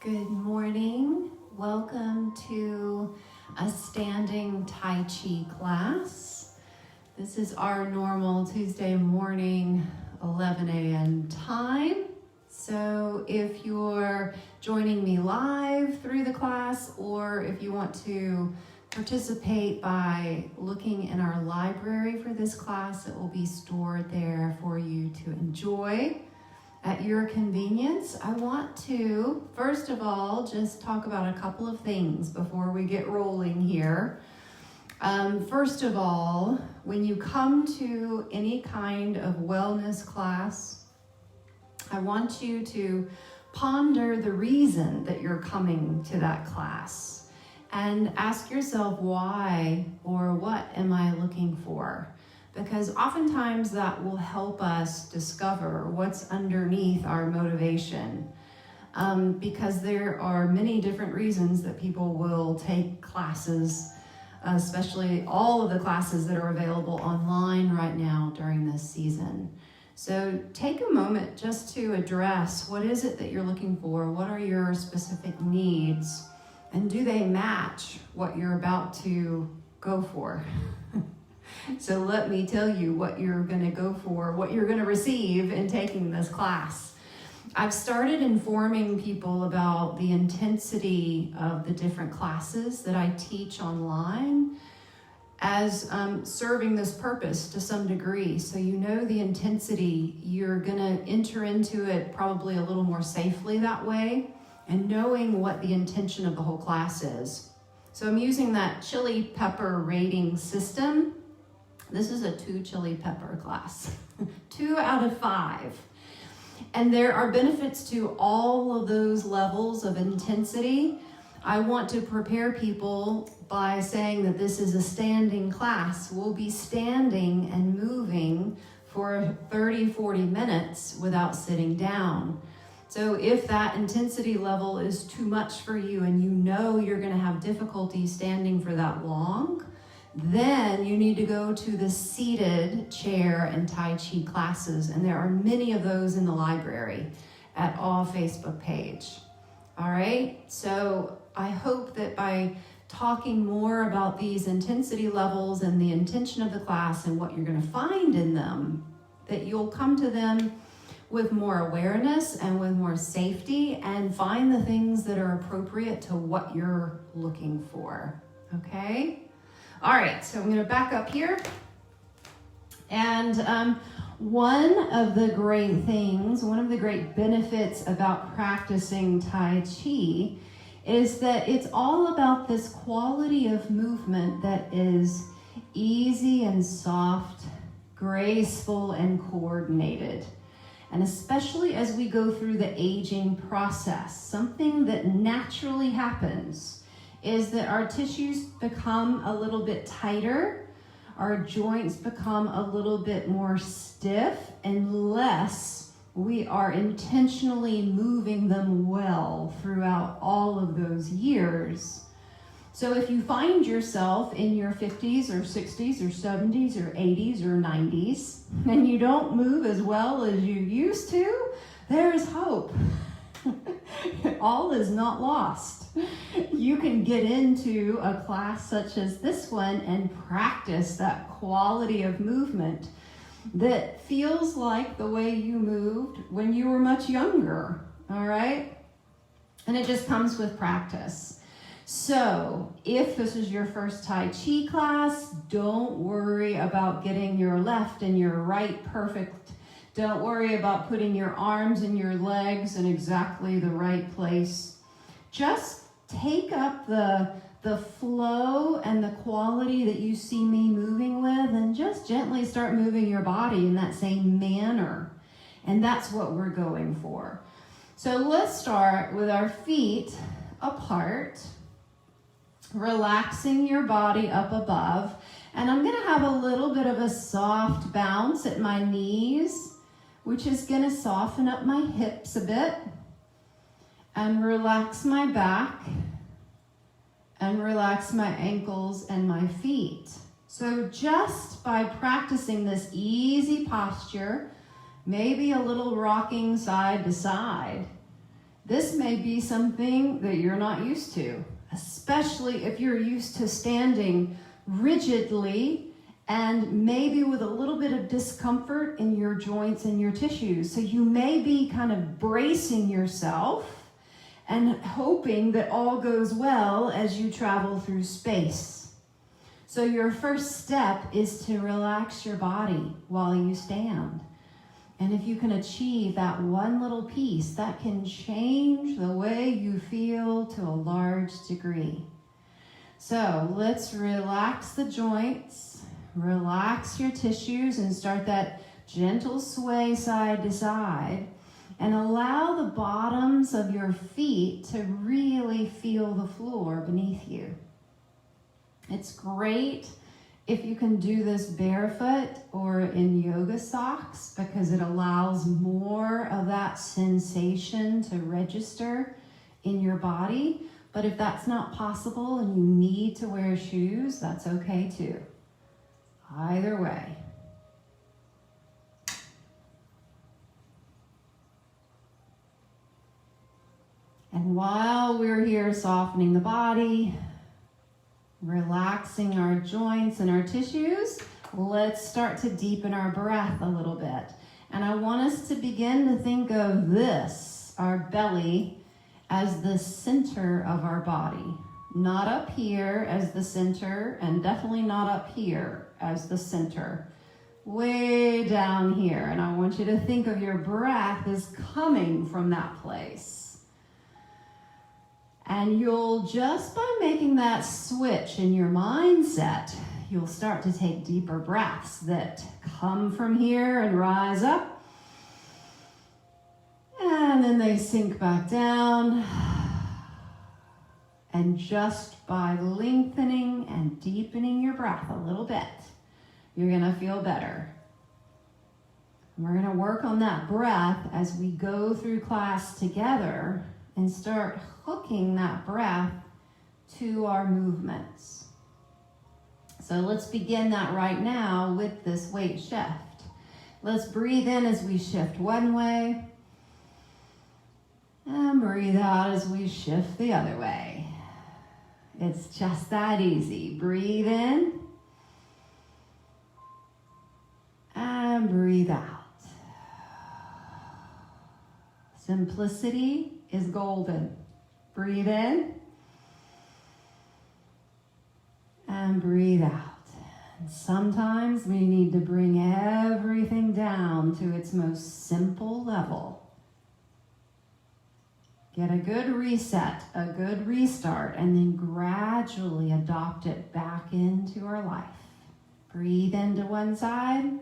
Good morning. Welcome to a standing Tai Chi class. This is our normal Tuesday morning 11 a.m. time. So if you're joining me live through the class, or if you want to participate by looking in our library for this class, it will be stored there for you to enjoy at your convenience. I want to, first of all, just talk about a couple of things before we get rolling here. First of all, when you come to any kind of wellness class, I want you to ponder the reason that you're coming to that class and ask yourself why or what am I looking for? Because oftentimes that will help us discover what's underneath our motivation. Because there are many different reasons that people will take classes, especially all of the classes that are available online right now during this season. So take a moment just to address what is it that you're looking for, what are your specific needs, and do they match what you're about to go for? So let me tell you what you're going to go for, what you're going to receive in taking this class. I've started informing people about the intensity of the different classes that I teach online as serving this purpose to some degree. So you know the intensity, you're going to enter into it probably a little more safely that way, and knowing what the intention of the whole class is. So I'm using that chili pepper rating system. This is a 2 chili pepper class, 2 out of 5. And there are benefits to all of those levels of intensity. I want to prepare people by saying that this is a standing class. We'll be standing and moving for 30, 40 minutes without sitting down. So if that intensity level is too much for you and you know you're going to have difficulty standing for that long, then you need to go to the seated chair and Tai Chi classes. And there are many of those in the library at all Facebook page. All right, so I hope that by talking more about these intensity levels and the intention of the class and what you're going to find in them, that you'll come to them with more awareness and with more safety and find the things that are appropriate to what you're looking for, okay? All right, so I'm going to back up here. And one of the great benefits about practicing Tai Chi is that it's all about this quality of movement that is easy and soft, graceful and coordinated. And especially as we go through the aging process, something that naturally happens is that our tissues become a little bit tighter, our joints become a little bit more stiff, unless we are intentionally moving them well throughout all of those years. So if you find yourself in your 50s or 60s or 70s or 80s or 90s, and you don't move as well as you used to, there is hope. All is not lost. You can get into a class such as this one and practice that quality of movement that feels like the way you moved when you were much younger, all right? And it just comes with practice. So if this is your first Tai Chi class, don't worry about getting your left and your right perfect. Don't worry about putting your arms and your legs in exactly the right place. Just take up the flow and the quality that you see me moving with, and just gently start moving your body in that same manner. And that's what we're going for. So let's start with our feet apart, relaxing your body up above. And I'm going to have a little bit of a soft bounce at my knees, which is going to soften up my hips a bit and relax my back and relax my ankles and my feet. So just by practicing this easy posture, maybe a little rocking side to side, This may be something that you're not used to, especially if you're used to standing rigidly and maybe with a little bit of discomfort in your joints and your tissues. So you may be kind of bracing yourself and hoping that all goes well as you travel through space. So your first step is to relax your body while you stand. And if you can achieve that one little piece, that can change the way you feel to a large degree. So let's relax the joints, relax your tissues, and start that gentle sway side to side. And allow the bottoms of your feet to really feel the floor beneath you. It's great if you can do this barefoot or in yoga socks, because it allows more of that sensation to register in your body. But if that's not possible and you need to wear shoes, that's okay too. Either way. And while we're here softening the body, relaxing our joints and our tissues, let's start to deepen our breath a little bit. And I want us to begin to think of this, our belly, as the center of our body. Not up here as the center, and definitely not up here as the center. Way down here. And I want you to think of your breath as coming from that place. And you'll, just by making that switch in your mindset, you'll start to take deeper breaths that come from here and rise up. And then they sink back down. And just by lengthening and deepening your breath a little bit, you're gonna feel better. And we're gonna work on that breath as we go through class together and start hooking that breath to our movements. So let's begin that right now with this weight shift. Let's breathe in as we shift one way, and breathe out as we shift the other way. It's just that easy. Breathe in, and breathe out. Simplicity is golden. Breathe in and breathe out. And sometimes we need to bring everything down to its most simple level. Get a good reset, a good restart, and then gradually adopt it back into our life. Breathe into one side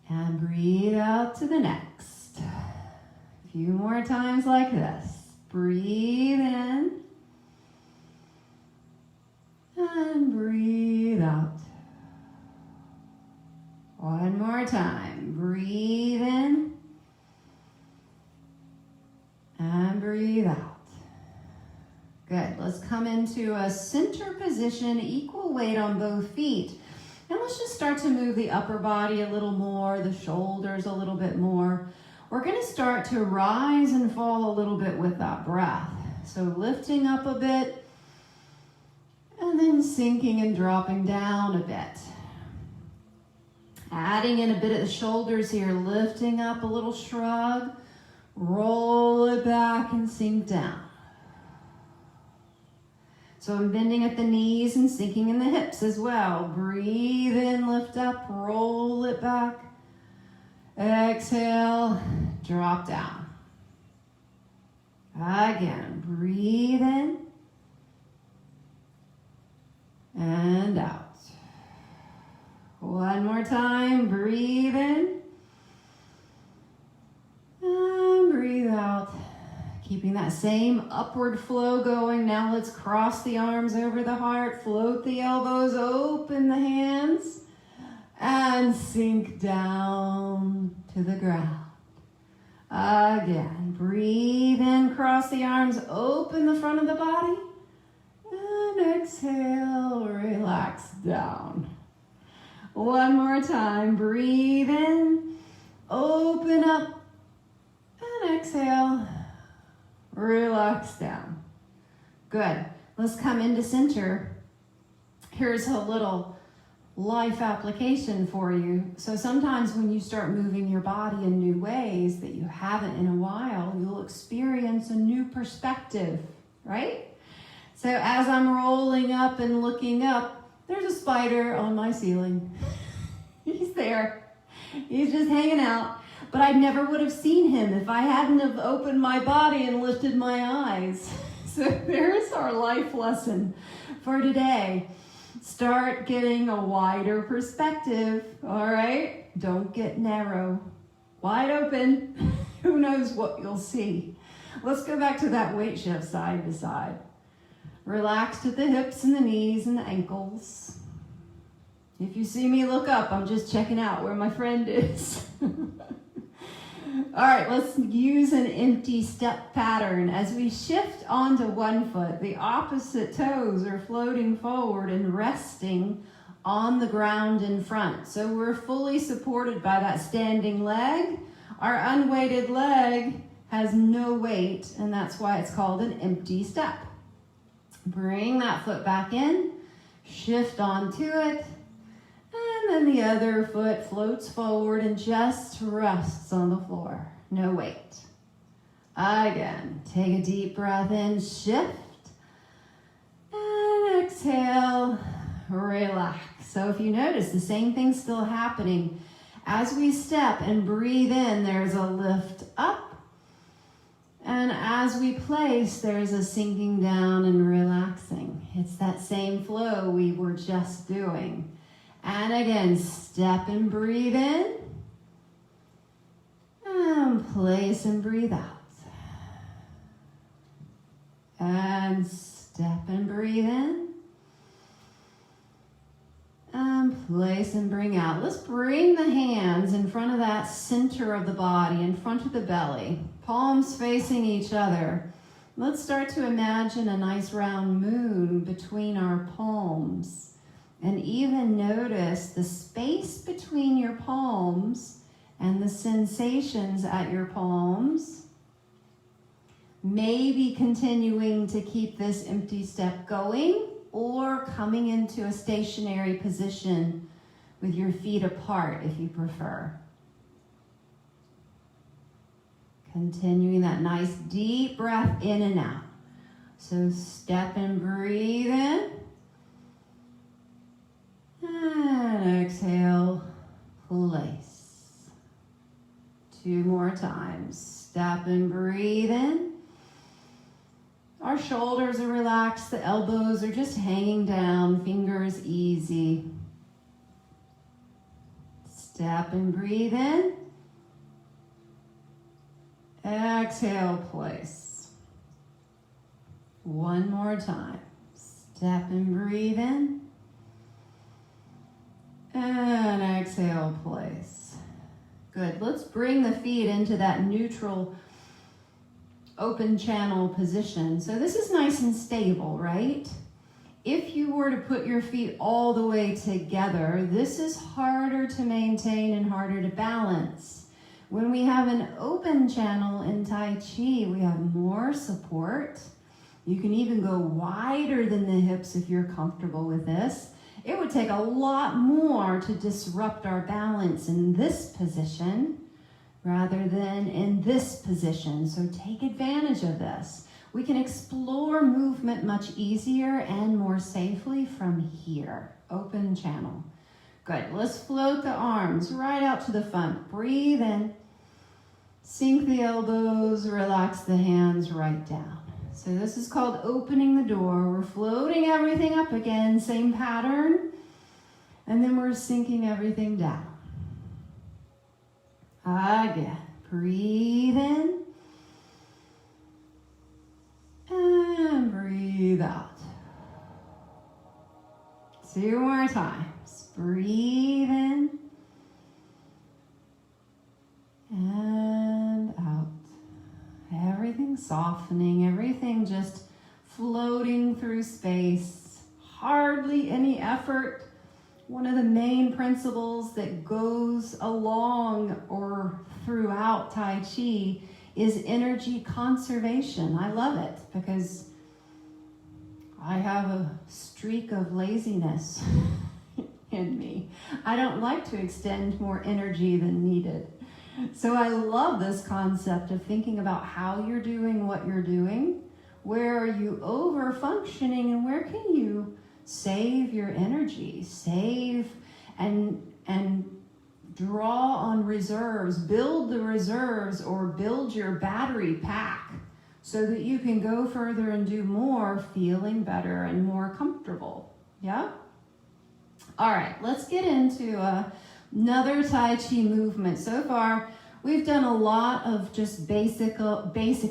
and breathe out to the next. A few more times like this. Breathe in and breathe out. One more time. Breathe in and breathe out. Good. Let's come into a center position, equal weight on both feet. And let's just start to move the upper body a little more, the shoulders a little bit more. We're going to start to rise and fall a little bit with that breath. So lifting up a bit, and then sinking and dropping down a bit. Adding in a bit of the shoulders here, lifting up a little shrug, roll it back and sink down. So I'm bending at the knees and sinking in the hips as well. Breathe in, lift up, roll it back. Exhale, drop down. Again, breathe in and out. One more time, breathe in and breathe out. Keeping that same upward flow going. Now let's cross the arms over the heart, float the elbows, open the hands, and sink down to the ground. Again, breathe in, cross the arms, open the front of the body, and exhale, relax down. One more time, breathe in, open up, and exhale, relax down. Good. Let's come into center. Here's a little life application for you. So sometimes when you start moving your body in new ways that you haven't in a while, you'll experience a new perspective, right? So as I'm rolling up and looking up, there's a spider on my ceiling. He's there. He's just hanging out. But I never would have seen him if I hadn't have opened my body and lifted my eyes. So there's our life lesson for today. Start getting a wider perspective, all right? Don't get narrow. Wide open. Who knows what you'll see? Let's go back to that weight shift side to side. Relaxed at the hips and the knees and the ankles. If you see me look up, I'm just checking out where my friend is. All right, let's use an empty step pattern. As we shift onto one foot, the opposite toes are floating forward and resting on the ground in front. So we're fully supported by that standing leg. Our unweighted leg has no weight, and that's why it's called an empty step. Bring that foot back in, shift onto it, and then the other foot floats forward and just rests on the floor. No weight. Again, take a deep breath in, shift, and exhale, relax. So if you notice, the same thing's still happening. As we step and breathe in, there's a lift up. And as we place, there's a sinking down and relaxing. It's that same flow we were just doing. And again, step and breathe in. And place and breathe out. And step and breathe in. And place and bring out. Let's bring the hands in front of that center of the body, in front of the belly. Palms facing each other. Let's start to imagine a nice round moon between our palms. And even notice the space between your palms and the sensations at your palms. Maybe continuing to keep this empty step going, or coming into a stationary position with your feet apart if you prefer. Continuing that nice deep breath in and out. So step and breathe in. And exhale, place. 2 more times. Step and breathe in. Our shoulders are relaxed, the elbows are just hanging down, fingers easy. Step and breathe in. Exhale, place. 1 more time. Step and breathe in. And exhale, place. Good. Let's bring the feet into that neutral open channel position. So this is nice and stable, right? If you were to put your feet all the way together, this is harder to maintain and harder to balance. When we have an open channel in Tai Chi, we have more support. You can even go wider than the hips if you're comfortable with this. It would take a lot more to disrupt our balance in this position rather than in this position. So take advantage of this. We can explore movement much easier and more safely from here. Open channel. Good. Let's float the arms right out to the front. Breathe in. Sink the elbows. Relax the hands right down. So this is called opening the door. We're floating everything up again. Same pattern. And then we're sinking everything down. Again, breathe in and breathe out. 2 more times. Breathe in and out. Everything softening, everything just floating through space. Hardly any effort. One of the main principles that goes along or throughout Tai Chi is energy conservation. I love it because I have a streak of laziness in me. I don't like to extend more energy than needed. So I love this concept of thinking about how you're doing what you're doing. Where are you over functioning, and where can you save your energy, save and draw on reserves, build the reserves, or build your battery pack so that you can go further and do more, feeling better and more comfortable. Yeah? All right, let's get into another Tai Chi movement. So far, we've done a lot of just basic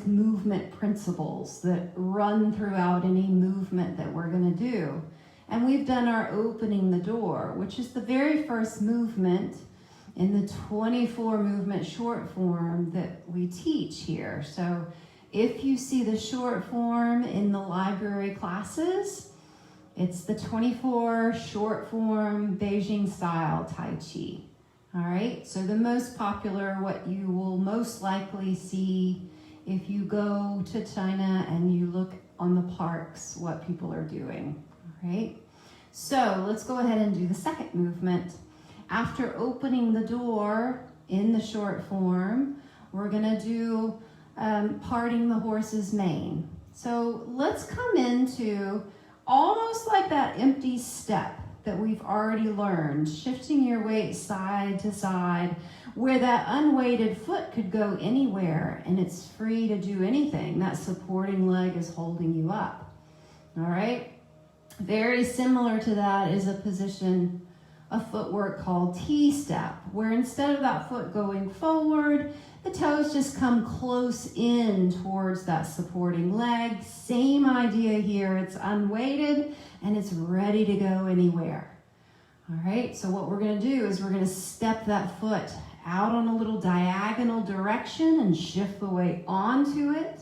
movement principles that run throughout any movement that we're going to do. And we've done our opening the door, which is the very first movement in the 24 movement short form that we teach here. So if you see the short form in the library classes, it's the 24 short form Beijing style Tai Chi. All right, so the most popular, what you will most likely see if you go to China and you look on the parks, what people are doing. All right, so let's go ahead and do the second movement. After opening the door in the short form, we're gonna do parting the horse's mane. So let's come into almost like that empty step that we've already learned, shifting your weight side to side, where that unweighted foot could go anywhere and it's free to do anything. That supporting leg is holding you up. All right? Very similar to that is a position, a footwork called T-step, where instead of that foot going forward, the toes just come close in towards that supporting leg. Same idea here. It's unweighted and it's ready to go anywhere. All right, so what we're going to do is we're going to step that foot out on a little diagonal direction and shift the weight onto it.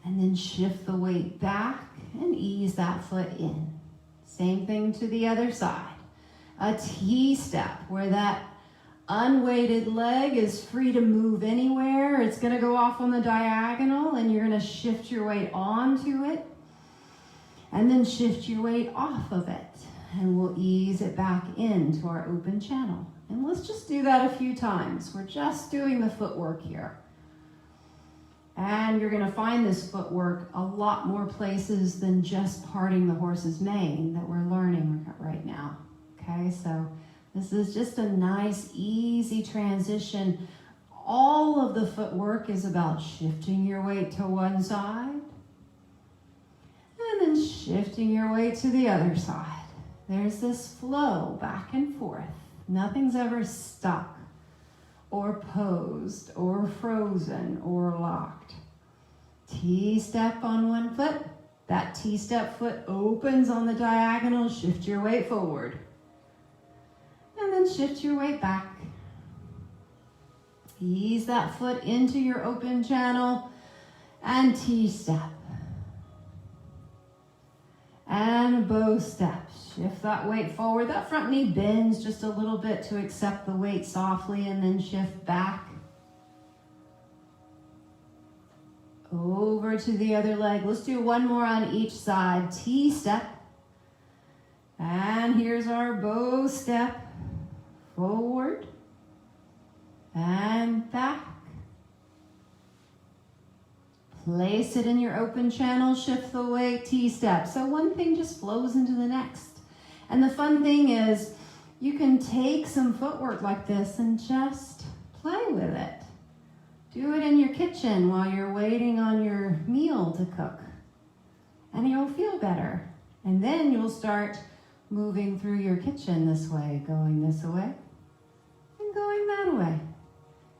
And then shift the weight back and ease that foot in. Same thing to the other side. A T-step where that unweighted leg is free to move anywhere. It's going to go off on the diagonal and you're going to shift your weight onto it and then shift your weight off of it. And we'll ease it back into our open channel. And let's just do that a few times. We're just doing the footwork here. And you're going to find this footwork a lot more places than just parting the horse's mane that we're learning right now. Okay, so this is just a nice, easy transition. All of the footwork is about shifting your weight to one side and then shifting your weight to the other side. There's this flow back and forth. Nothing's ever stuck or posed or frozen or locked. T-step on one foot. That T-step foot opens on the diagonal. Shift your weight forward. And then shift your weight back. Ease that foot into your open channel and T-step. And bow step. Shift that weight forward. That front knee bends just a little bit to accept the weight softly and then shift back. Over to the other leg. Let's do one more on each side. T-step. And here's our bow step. Forward and back. Place it in your open channel, shift the weight, T-step. So one thing just flows into the next. And the fun thing is you can take some footwork like this and just play with it. Do it in your kitchen while you're waiting on your meal to cook. And you'll feel better. And then you'll start moving through your kitchen this way, going this way, and going that way.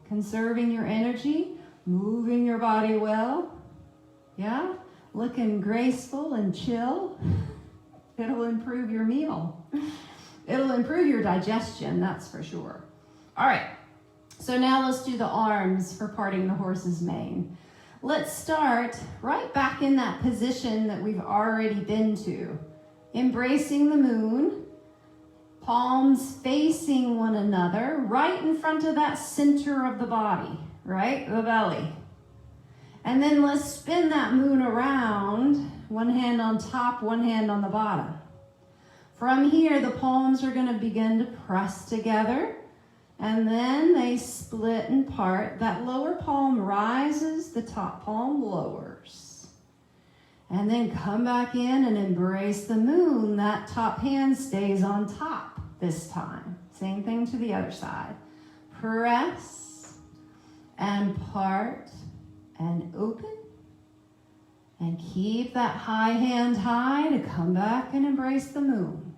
Conserving your energy, moving your body well, yeah? Looking graceful and chill. It'll improve your meal. It'll improve your digestion, that's for sure. All right, so now let's do the arms for parting the horse's mane. Let's start right back in that position that we've already been to. Embracing the moon, palms facing one another, right in front of that center of the body. right? The belly. And then let's spin that moon around, one hand on top, one hand on the bottom. From here, the palms are going to begin to press together, and then they split and part. That lower palm rises, the top palm lowers. And then come back in and embrace the moon. That top hand stays on top this time. Same thing to the other side. Press and part and open. And keep that high hand high to come back and embrace the moon.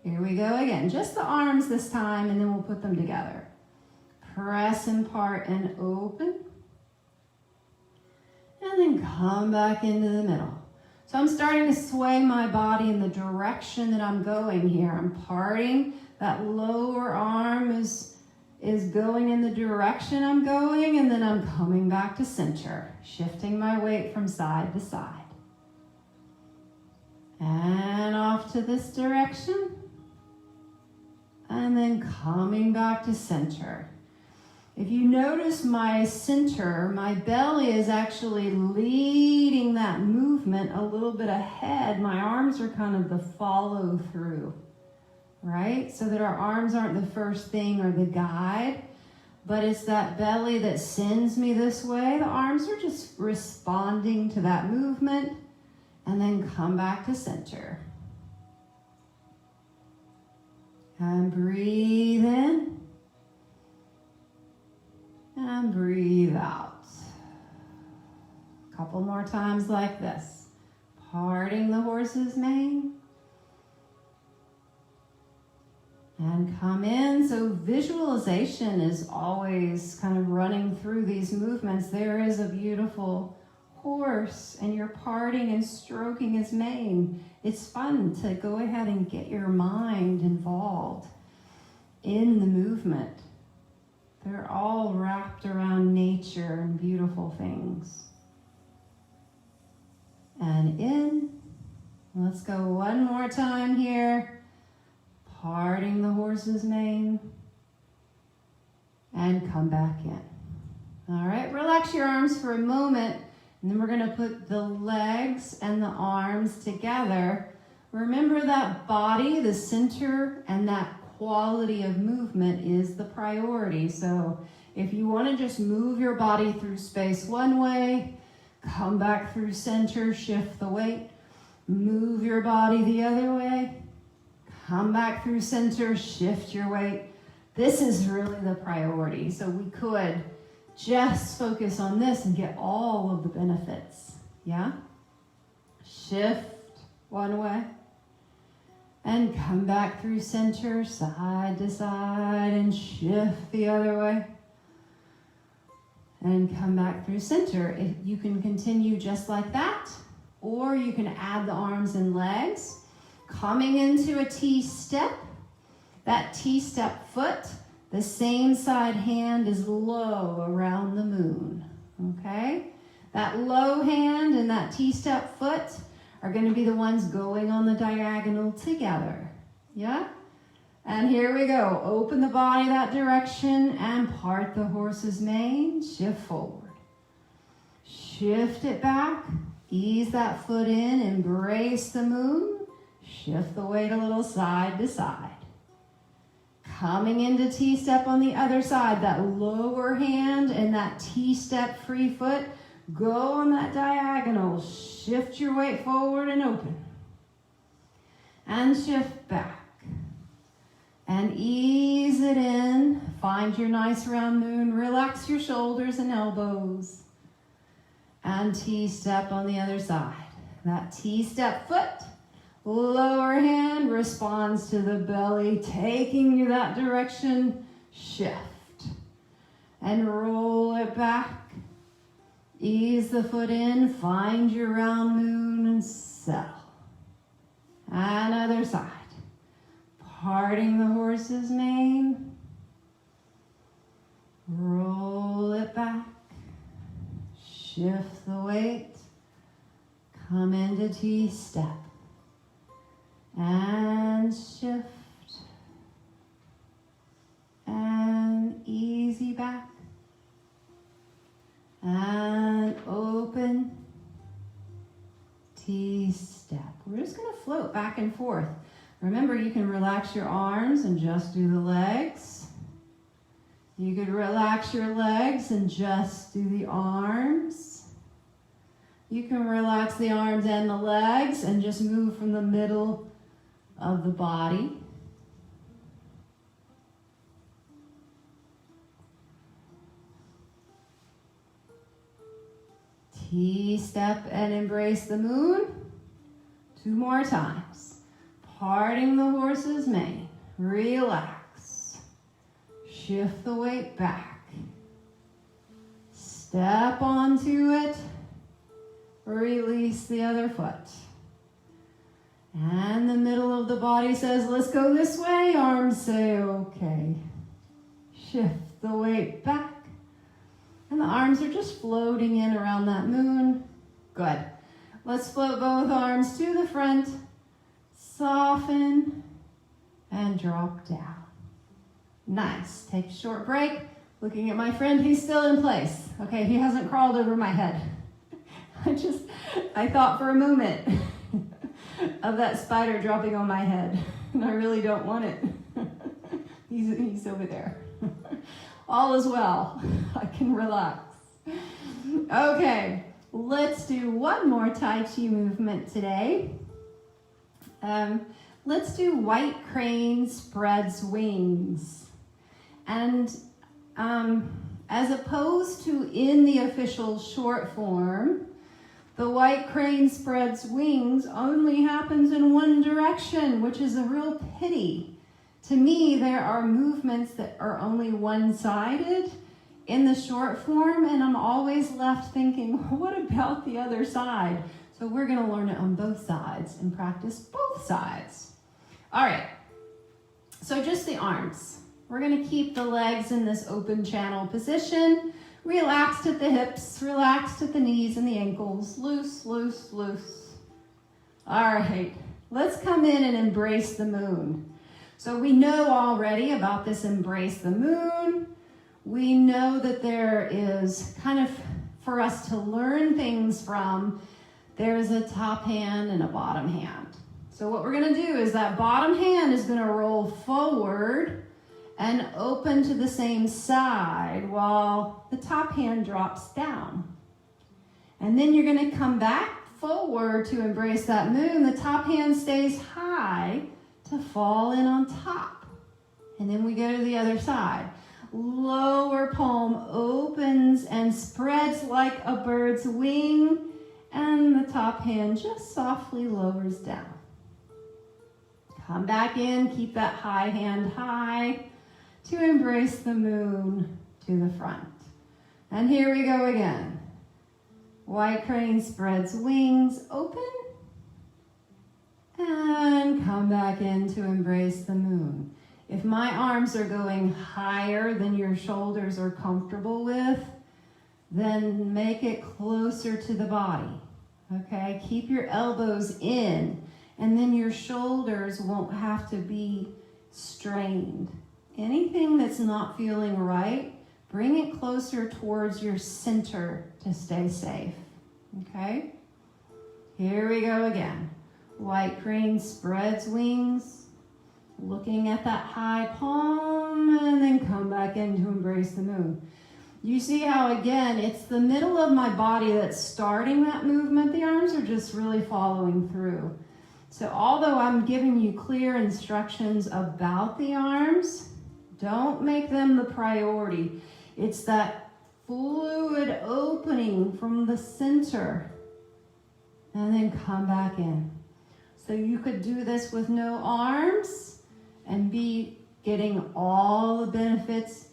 Here we go again. Just the arms this time, and then we'll put them together. Press and part and open. And then come back into the middle. So I'm starting to sway my body in the direction that I'm going here. I'm parting. That lower arm is going in the direction I'm going, and then I'm coming back to center, shifting my weight from side to side. And off to this direction. And then coming back to center. If you notice my center, my belly is actually leading that movement a little bit ahead. My arms are kind of the follow through, right? So that our arms aren't the first thing or the guide, but it's that belly that sends me this way. The arms are just responding to that movement, and then come back to center. And breathe in. And breathe out. A couple more times like this. Parting the horse's mane. And come in. So visualization is always kind of running through these movements. There is a beautiful horse, and you're parting and stroking his mane. It's fun to go ahead and get your mind involved in the movement. They're all wrapped around nature and beautiful things. And in. Let's go one more time here. Parting the horse's mane. And come back in. All right, relax your arms for a moment. And then we're going to put the legs and the arms together. Remember that body, the center, and that quality of movement is the priority. So if you want to just move your body through space one way, come back through center, shift the weight, move your body the other way, come back through center, shift your weight. This is really the priority. So we could just focus on this and get all of the benefits. Yeah? Shift one way. And come back through center, side to side, and shift the other way. And come back through center. If you can continue just like that, or you can add the arms and legs. Coming into a T-step. That T-step foot, the same side hand is low around the moon, okay? That low hand and that T-step foot are going to be the ones going on the diagonal together, yeah? And here we go. Open the body that direction and part the horse's mane. Shift forward. Shift it back. Ease that foot in. Embrace the moon. Shift the weight a little side to side. Coming into T-step on the other side, that lower hand and that T-step free foot, go on that diagonal. Shift your weight forward and open. And shift back. And ease it in. Find your nice round moon. Relax your shoulders and elbows. And T-step on the other side. That T-step foot. Lower hand responds to the belly, taking you that direction. Shift. And roll it back. Ease the foot in. Find your round moon and settle. And other side. Parting the horse's mane. Roll it back. Shift the weight. Come into T-step. And shift. And easy back. And open. T-step. We're just going to float back and forth. Remember, you can relax your arms and just do the legs. You could relax your legs and just do the arms. You can relax the arms and the legs and just move from the middle of the body. T-step and embrace the moon. 2 more times. Parting the horse's mane. Relax. Shift the weight back. Step onto it. Release the other foot. And the middle of the body says, let's go this way. Arms say, okay. Shift the weight back. And the arms are just floating in around that moon. Good. Let's float both arms to the front. Soften and drop down. Nice. Take a short break. Looking at my friend, he's still in place. Okay, he hasn't crawled over my head. I thought for a moment of that spider dropping on my head, and I really don't want it. He's over there. All is well. I can relax. Okay, let's do one more Tai Chi movement today. Let's do white crane spreads wings. And as opposed to in the official short form, the white crane spreads wings only happens in one direction, which is a real pity. To me, there are movements that are only one-sided in the short form, and I'm always left thinking, what about the other side? So we're going to learn it on both sides and practice both sides. All right, so just the arms. We're going to keep the legs in this open channel position, relaxed at the hips, relaxed at the knees and the ankles, loose, loose, loose. All right, let's come in and embrace the moon. So we know already about this embrace the moon. We know that there is kind of, for us to learn things from, there's a top hand and a bottom hand. So what we're going to do is that bottom hand is going to roll forward and open to the same side while the top hand drops down. And then you're going to come back forward to embrace that moon. The top hand stays high to fall in on top. And then we go to the other side. Lower palm opens and spreads like a bird's wing, and the top hand just softly lowers down. Come back in, keep that high hand high to embrace the moon to the front. And here we go again. White crane spreads wings, open, and come back in to embrace the moon. If my arms are going higher than your shoulders are comfortable with, then make it closer to the body. Okay, keep your elbows in, and then your shoulders won't have to be strained. Anything that's not feeling right, bring it closer towards your center to stay safe. Okay, here we go again. White crane spreads wings, looking at that high palm, and then come back in to embrace the moon. You see how, again, it's the middle of my body that's starting that movement. The arms are just really following through. So although I'm giving you clear instructions about the arms, don't make them the priority. It's that fluid opening from the center, and then come back in. So you could do this with no arms and be getting all the benefits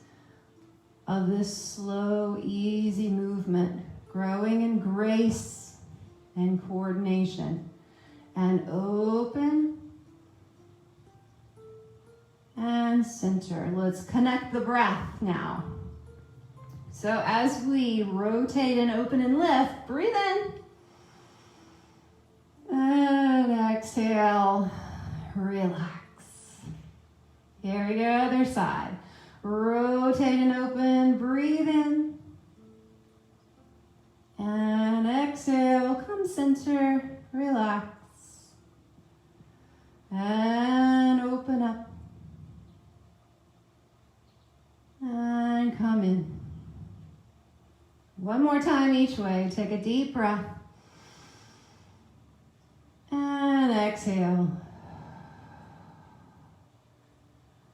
of this slow, easy movement, growing in grace and coordination. And open and center. Let's connect the breath now. So as we rotate and open and lift, breathe in. And exhale, relax. Here we go, other side. Rotate and open, breathe in. and center, relax. And open up. And come in. One more time each way. Take a deep breath. And exhale.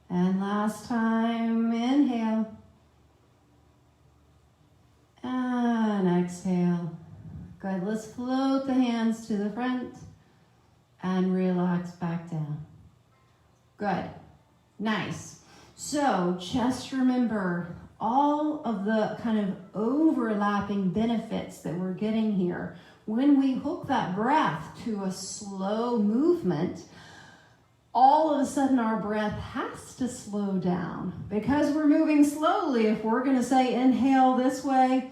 And last time, inhale. And exhale. Good. Let's float the hands to the front and relax back down. Good. Nice. So just remember all of the kind of overlapping benefits that we're getting here. When we hook that breath to a slow movement, all of a sudden our breath has to slow down because we're moving slowly. If we're going to say inhale this way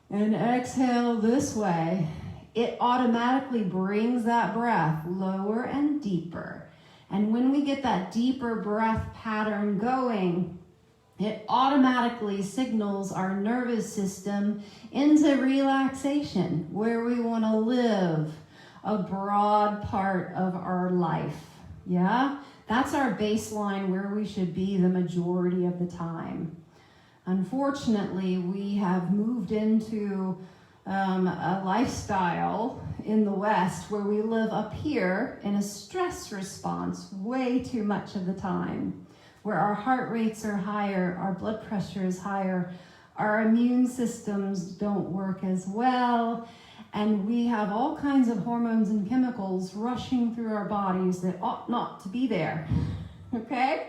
and exhale this way, it automatically brings that breath lower and deeper. And when we get that deeper breath pattern going, it automatically signals our nervous system into relaxation, where we want to live a broad part of our life. Yeah, that's our baseline where we should be the majority of the time. Unfortunately, we have moved into a lifestyle in the West where we live up here in a stress response way too much of the time, where our heart rates are higher, our blood pressure is higher, our immune systems don't work as well, and we have all kinds of hormones and chemicals rushing through our bodies that ought not to be there, okay?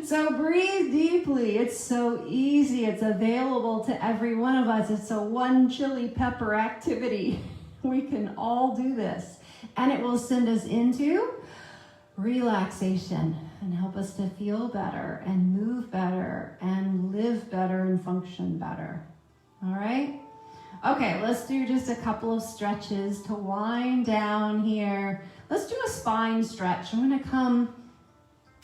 So breathe deeply. It's so easy. It's available to every one of us. It's a one chili pepper activity. We can all do this, and it will send us into relaxation and help us to feel better and move better and live better and function better. All right? Okay, let's do just a couple of stretches to wind down here. Let's do a spine stretch. I'm going to come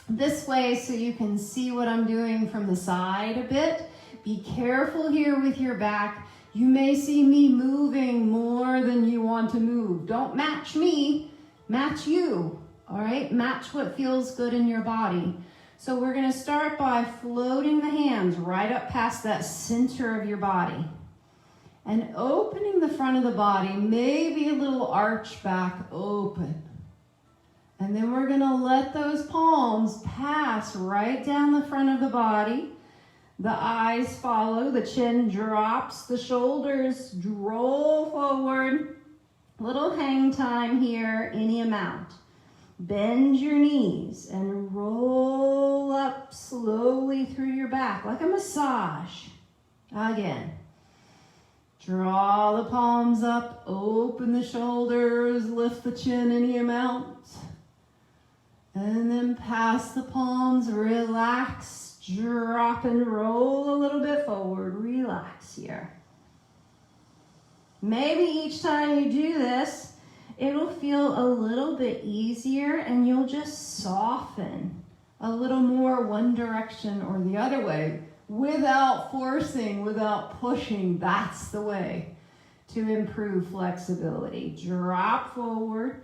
this way so you can see what I'm doing from the side a bit. Be careful here with your back. You may see me moving more than you want to move. Don't match me, match you. All right, match what feels good in your body. So we're going to start by floating the hands right up past that center of your body and opening the front of the body, maybe a little arch back open. And then we're going to let those palms pass right down the front of the body. The eyes follow, the chin drops, the shoulders roll forward. Little hang time here, any amount. Bend your knees and roll up slowly through your back like a massage. Again. Draw the palms up, open the shoulders, lift the chin any amount. And then pass the palms, relax, drop and roll a little bit forward. Relax here. Maybe each time you do this, it'll feel a little bit easier and you'll just soften a little more one direction or the other way without forcing, without pushing. That's the way to improve flexibility. Drop forward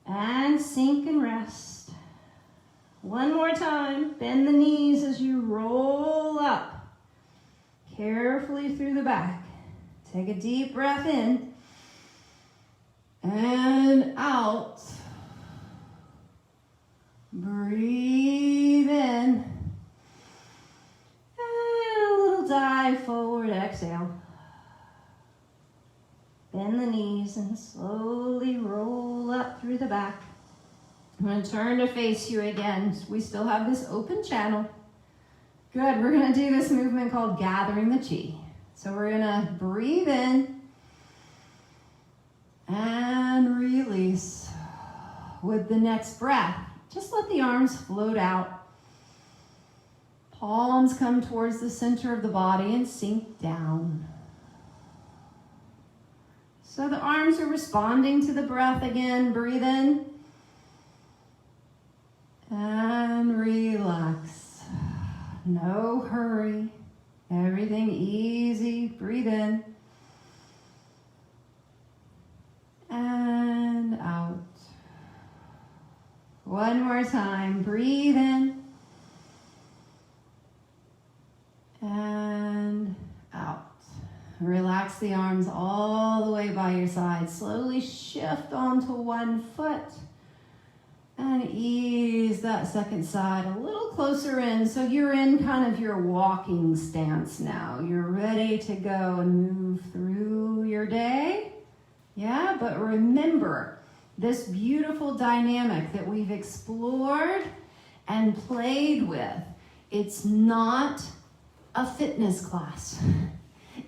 and sink and rest. One more time. Bend the knees as you roll up carefully through the back. Take a deep breath in and out. Breathe in. And a little dive forward, exhale. Bend the knees and slowly roll up through the back. I'm going to turn to face you again. We still have this open channel. Good. We're going to do this movement called gathering the chi. So we're going to breathe in and release. With the next breath, just let the arms float out. Palms come towards the center of the body and sink down. So the arms are responding to the breath again. Breathe in. And relax. No hurry. Everything easy. Breathe in. One more time. Breathe in. And out. Relax the arms all the way by your side. Slowly shift onto one foot. And ease that second side a little closer in. So you're in kind of your walking stance now. You're ready to go and move through your day. Yeah, but remember this beautiful dynamic that we've explored and played with. It's not a fitness class.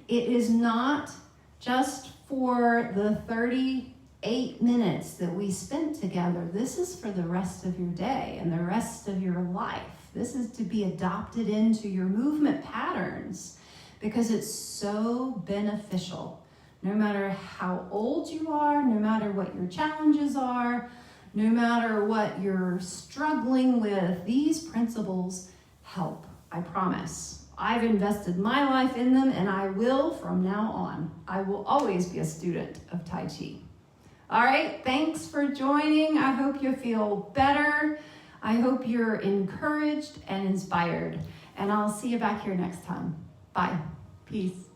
It is not just for the 38 minutes that we spent together. This is for the rest of your day and the rest of your life. This is to be adopted into your movement patterns because it's so beneficial. No matter how old you are, no matter what your challenges are, no matter what you're struggling with, these principles help, I promise. I've invested my life in them and I will from now on. I will always be a student of Tai Chi. All right, thanks for joining. I hope you feel better. I hope you're encouraged and inspired. And I'll see you back here next time. Bye. Peace.